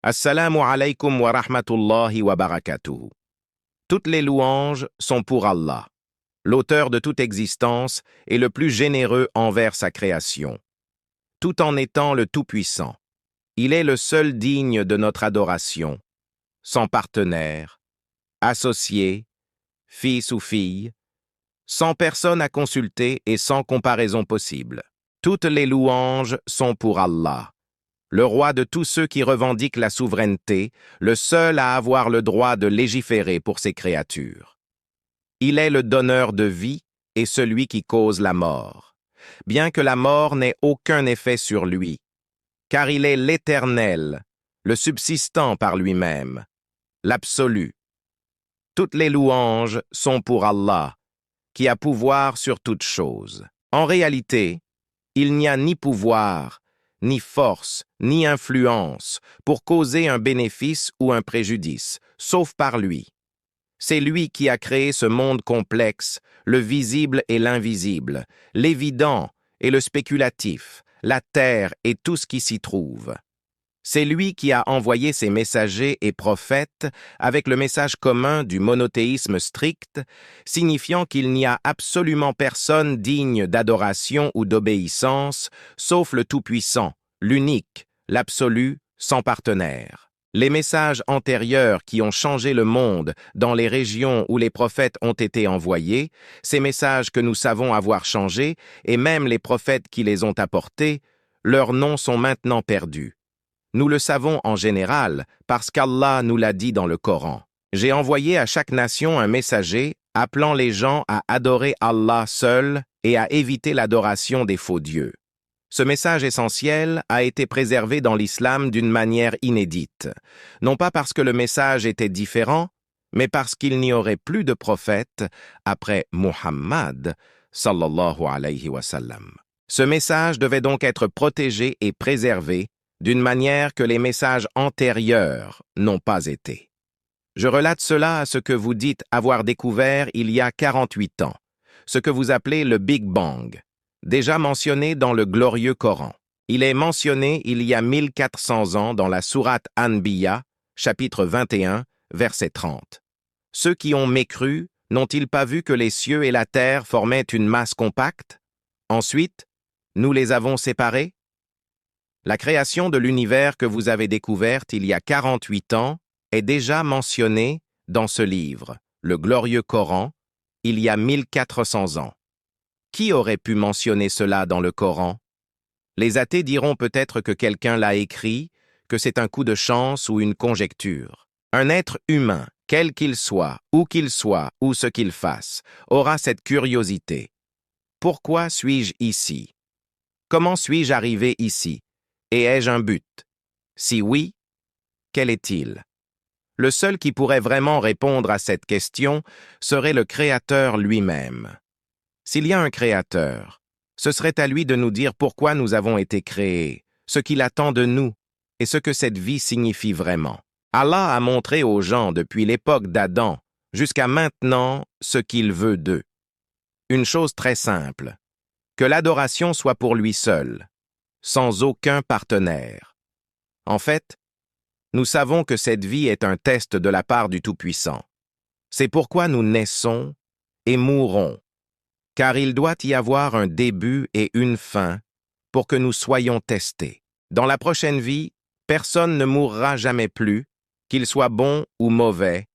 Assalamu alaikum wa rahmatullahi wa barakatuhu. Toutes les louanges sont pour Allah, l'auteur de toute existence et le plus généreux envers sa création. Tout en étant le Tout-Puissant, il est le seul digne de notre adoration, sans partenaire, associé, fils ou fille, sans personne à consulter et sans comparaison possible. Toutes les louanges sont pour Allah, le roi de tous ceux qui revendiquent la souveraineté, le seul à avoir le droit de légiférer pour ses créatures. Il est le donneur de vie et celui qui cause la mort, bien que la mort n'ait aucun effet sur lui, car il est l'Éternel, le subsistant par lui-même, l'absolu. Toutes les louanges sont pour Allah, qui a pouvoir sur toutes choses. En réalité, il n'y a ni pouvoir, ni force, ni influence pour causer un bénéfice ou un préjudice, sauf par lui. C'est lui qui a créé ce monde complexe, le visible et l'invisible, l'évident et le spéculatif, la terre et tout ce qui s'y trouve. C'est lui qui a envoyé ses messagers et prophètes avec le message commun du monothéisme strict, signifiant qu'il n'y a absolument personne digne d'adoration ou d'obéissance, sauf le Tout-Puissant, l'unique, l'absolu, sans partenaire. Les messages antérieurs qui ont changé le monde dans les régions où les prophètes ont été envoyés, ces messages que nous savons avoir changés, et même les prophètes qui les ont apportés, leurs noms sont maintenant perdus. Nous le savons en général parce qu'Allah nous l'a dit dans le Coran. J'ai envoyé à chaque nation un messager appelant les gens à adorer Allah seul et à éviter l'adoration des faux dieux. Ce message essentiel a été préservé dans l'islam d'une manière inédite, non pas parce que le message était différent, mais parce qu'il n'y aurait plus de prophète après Muhammad, sallallahu alayhi wa sallam. Ce message devait donc être protégé et préservé d'une manière que les messages antérieurs n'ont pas été. Je relate cela à ce que vous dites avoir découvert il y a 48 ans, ce que vous appelez le Big Bang, déjà mentionné dans le glorieux Coran. Il est mentionné il y a 1400 ans dans la sourate Anbiya, chapitre 21, verset 30. Ceux qui ont mécru n'ont-ils pas vu que les cieux et la terre formaient une masse compacte? Ensuite, nous les avons séparés? La création de l'univers que vous avez découverte il y a 48 ans est déjà mentionnée dans ce livre, le glorieux Coran, il y a 1400 ans. Qui aurait pu mentionner cela dans le Coran? Les athées diront peut-être que quelqu'un l'a écrit, que c'est un coup de chance ou une conjecture. Un être humain, quel qu'il soit, où qu'il soit, ou ce qu'il fasse, aura cette curiosité. Pourquoi suis-je ici? Comment suis-je arrivé ici? Et ai-je un but? Si oui, quel est-il? Le seul qui pourrait vraiment répondre à cette question serait le Créateur lui-même. S'il y a un Créateur, ce serait à lui de nous dire pourquoi nous avons été créés, ce qu'il attend de nous et ce que cette vie signifie vraiment. Allah a montré aux gens depuis l'époque d'Adam jusqu'à maintenant ce qu'il veut d'eux. Une chose très simple, que l'adoration soit pour lui seul, sans aucun partenaire. En fait, nous savons que cette vie est un test de la part du Tout-Puissant. C'est pourquoi nous naissons et mourons, car il doit y avoir un début et une fin pour que nous soyons testés. Dans la prochaine vie, personne ne mourra jamais plus, qu'il soit bon ou mauvais.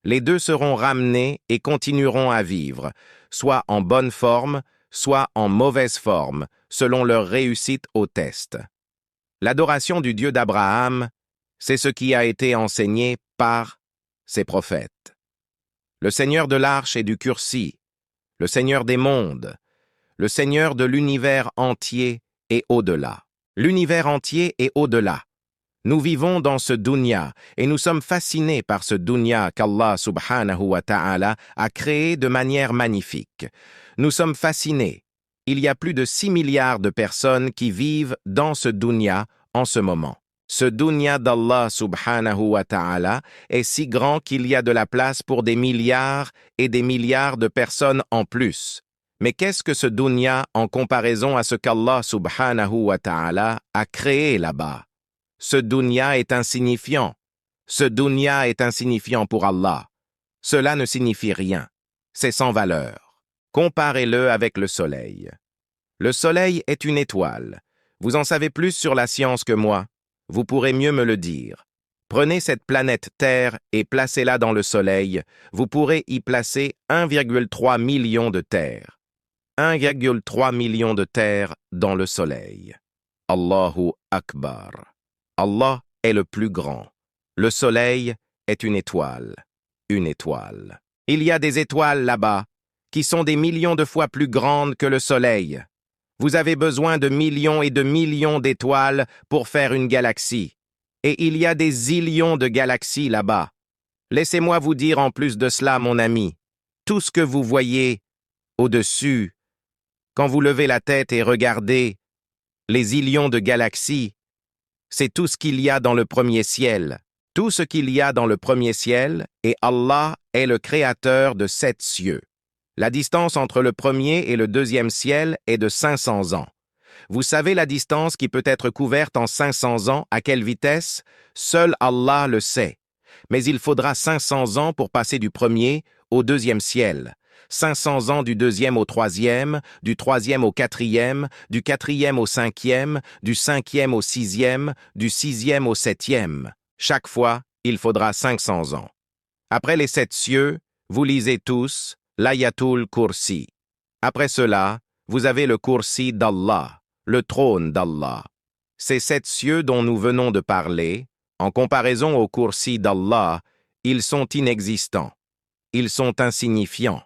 Les deux seront ramenés et continueront à vivre, soit en bonne forme, soit en mauvaise forme, selon leur réussite au test. L'adoration du Dieu d'Abraham, c'est ce qui a été enseigné par ses prophètes. Le Seigneur de l'Arche et du Kursi, le Seigneur des mondes, le Seigneur de l'univers entier et au-delà. L'univers entier et au-delà. Nous vivons dans ce dunya et nous sommes fascinés par ce dunya qu'Allah subhanahu wa ta'ala a créé de manière magnifique. Nous sommes fascinés. Il y a plus de 6 milliards de personnes qui vivent dans ce dunya en ce moment. Ce dunya d'Allah subhanahu wa ta'ala est si grand qu'il y a de la place pour des milliards et des milliards de personnes en plus. Mais qu'est-ce que ce dunya en comparaison à ce qu'Allah subhanahu wa ta'ala a créé là-bas? Ce dunya est insignifiant. Ce dunya est insignifiant pour Allah. Cela ne signifie rien. C'est sans valeur. Comparez-le avec le soleil. Le soleil est une étoile. Vous en savez plus sur la science que moi. Vous pourrez mieux me le dire. Prenez cette planète Terre et placez-la dans le soleil. Vous pourrez y placer 1,3 million de terres. 1,3 million de terres dans le soleil. Allahu Akbar. Allah est le plus grand. Le soleil est une étoile. Une étoile. Il y a des étoiles là-bas qui sont des millions de fois plus grandes que le soleil. Vous avez besoin de millions et de millions d'étoiles pour faire une galaxie. Et il y a des zillions de galaxies là-bas. Laissez-moi vous dire en plus de cela, mon ami, tout ce que vous voyez au-dessus, quand vous levez la tête et regardez les zillions de galaxies, c'est tout ce qu'il y a dans le premier ciel. Tout ce qu'il y a dans le premier ciel, et Allah est le créateur de 7 cieux. La distance entre le premier et le deuxième ciel est de 500 ans. Vous savez la distance qui peut être couverte en 500 ans, à quelle vitesse? Seul Allah le sait. Mais il faudra 500 ans pour passer du premier au deuxième ciel. 500 ans du deuxième au troisième, du troisième au quatrième, du quatrième au cinquième, du cinquième au sixième, du sixième au septième. Chaque fois, il faudra 500 ans. Après les 7 cieux, vous lisez tous l'Ayatul Kursi. Après cela, vous avez le Kursi d'Allah, le trône d'Allah. Ces 7 cieux dont nous venons de parler, en comparaison au Kursi d'Allah, ils sont inexistants. Ils sont insignifiants.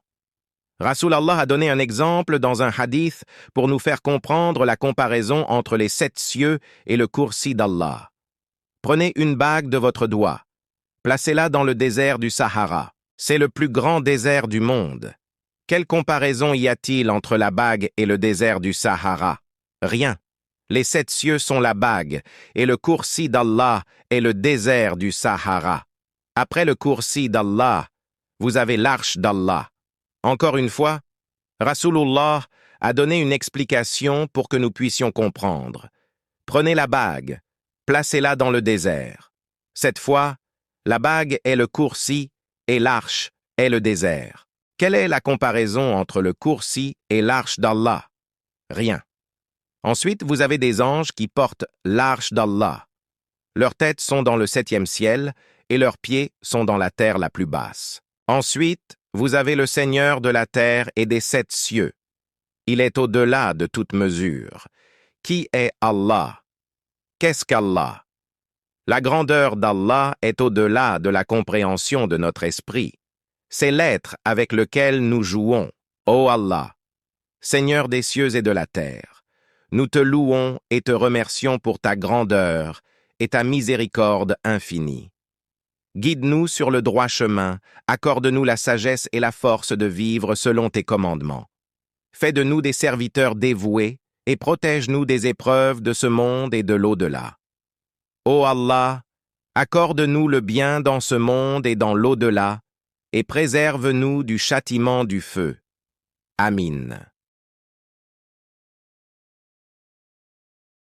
Rasulallah a donné un exemple dans un hadith pour nous faire comprendre la comparaison entre les 7 cieux et le Kursi d'Allah. Prenez une bague de votre doigt. Placez-la dans le désert du Sahara. C'est le plus grand désert du monde. Quelle comparaison y a-t-il entre la bague et le désert du Sahara? Rien. Les 7 cieux sont la bague, et le Kursi d'Allah est le désert du Sahara. Après le Kursi d'Allah, vous avez l'arche d'Allah. Encore une fois, Rasulullah a donné une explication pour que nous puissions comprendre. Prenez la bague, placez-la dans le désert. Cette fois, la bague est le Kursi et l'arche est le désert. Quelle est la comparaison entre le Kursi et l'arche d'Allah? Rien. Ensuite, vous avez des anges qui portent l'arche d'Allah. Leurs têtes sont dans le 7e ciel et leurs pieds sont dans la terre la plus basse. Ensuite, vous avez le Seigneur de la terre et des 7 cieux. Il est au-delà de toute mesure. Qui est Allah? Qu'est-ce qu'Allah? La grandeur d'Allah est au-delà de la compréhension de notre esprit. C'est l'être avec lequel nous jouons. Ô Allah, Seigneur des cieux et de la terre, nous te louons et te remercions pour ta grandeur et ta miséricorde infinie. Guide-nous sur le droit chemin, accorde-nous la sagesse et la force de vivre selon tes commandements. Fais de nous des serviteurs dévoués et protège-nous des épreuves de ce monde et de l'au-delà. Ô Allah, accorde-nous le bien dans ce monde et dans l'au-delà, et préserve-nous du châtiment du feu. Amin.